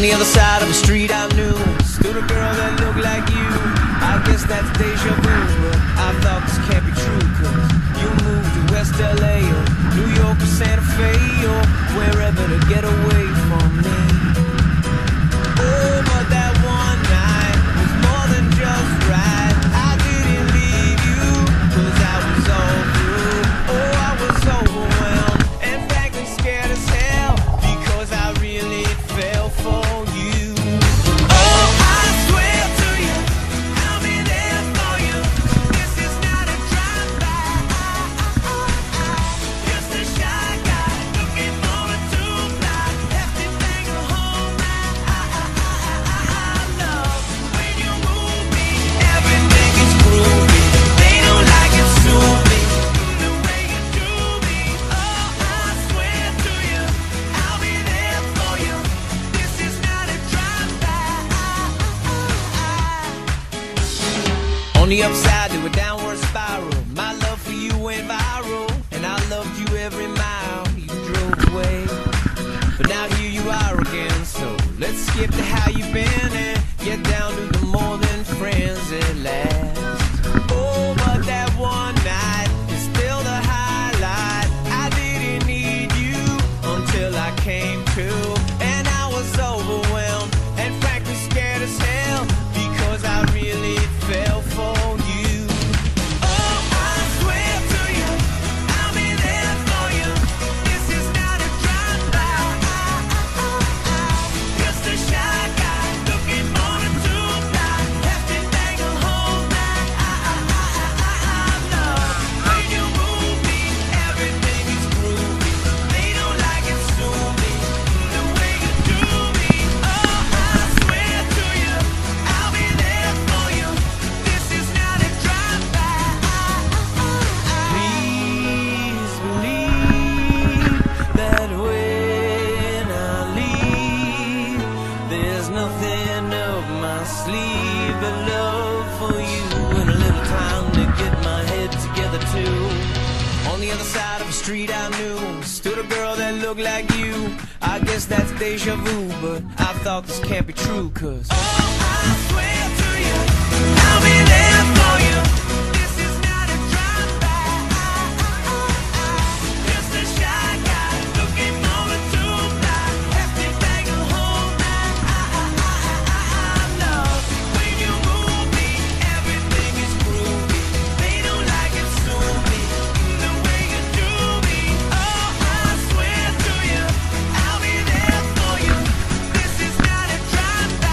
the other side of the street I knew stood a girl that looked like you. I guess that's deja vu, but I thought this can't be true, cause you moved to West LA or New York or Santa Fe or wherever to get away from me. Oh, but that one night was more than just right. I didn't leave you, cause I was all through. Oh, I was overwhelmed and frankly scared as hell, because I really fell for you. Oh, I swear to you, I'll be there for you. This is not a drive-by. Just a shy guy looking for a two-fly, hefty thing to hold my love. When you move me, everything is groovy. They don't like it, sue me the way you do me. Oh, I swear to you, I'll be there for you. This is not a drive-by. On the upside to a downward spiral, my love for you went viral, and I loved you every mile you drove away. But now here you are again, so let's skip to how you've been and get down to the more than friends at last. Oh, but that one night is still the highlight. I didn't need you until I came to, and I was overwhelmed and frankly scared as hell, because I really fell for you. Oh, I swear to you, I'll be there for you. This is not a drive-by. Just a shy guy looking for a two-fly, hefty thing to hold my love. When you move me, everything is groovy. They don't like it, sue me the way you do me. Oh, I swear to you, I'll be there for you. This is not a drive-by. Please believe that when I leave, there's nothing up my sleeve but love for you, and a little time to get my head together too. On the other side of the street I knew stood a girl that looked like you. I guess that's deja vu, but I thought this can't be true, cause oh, I swear to you, I'll be there for you. This is not a drive-by. Just a shy guy looking for a two-fly, hefty thing to hold my love. When you move me, everything is groovy. They don't like it, sue me the way you do me. Oh, I swear to you, I'll be there for you. This is not a drive-by.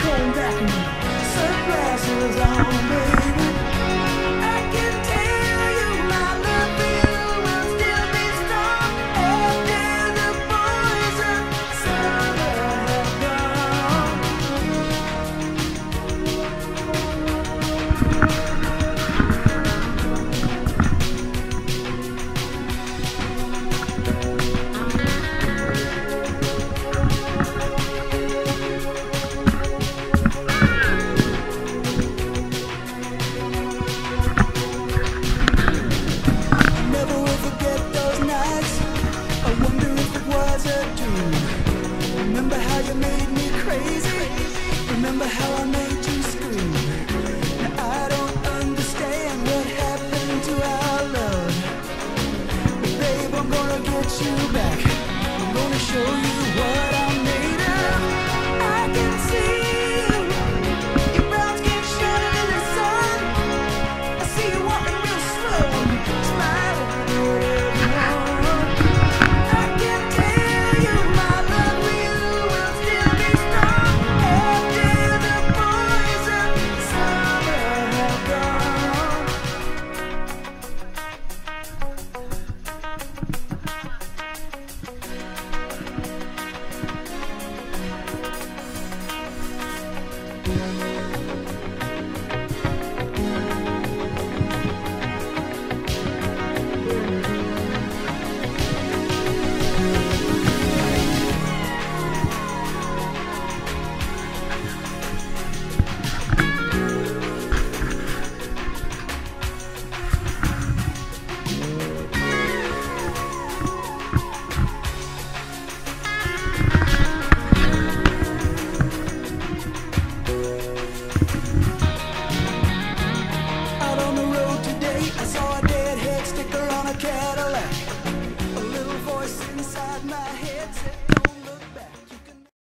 come back to me. Sunglasses on, baby. I can tell you my love for you will still be strong after the poison summer has gone. Never will forget those nights. I wonder if it was a dream. Remember how you made me crazy? Remember how I made you scream? Now I don't understand what happened to our love. But babe, I'm gonna get you back. I'm gonna show you what I'm made of. I can see you. Your brown skin shining in the sun. I see you walking real slow, smiling at everyone. I can tell you my love for you will still be strong after the poison summer has gone. Out on the road today, I saw a deadhead sticker on a cab.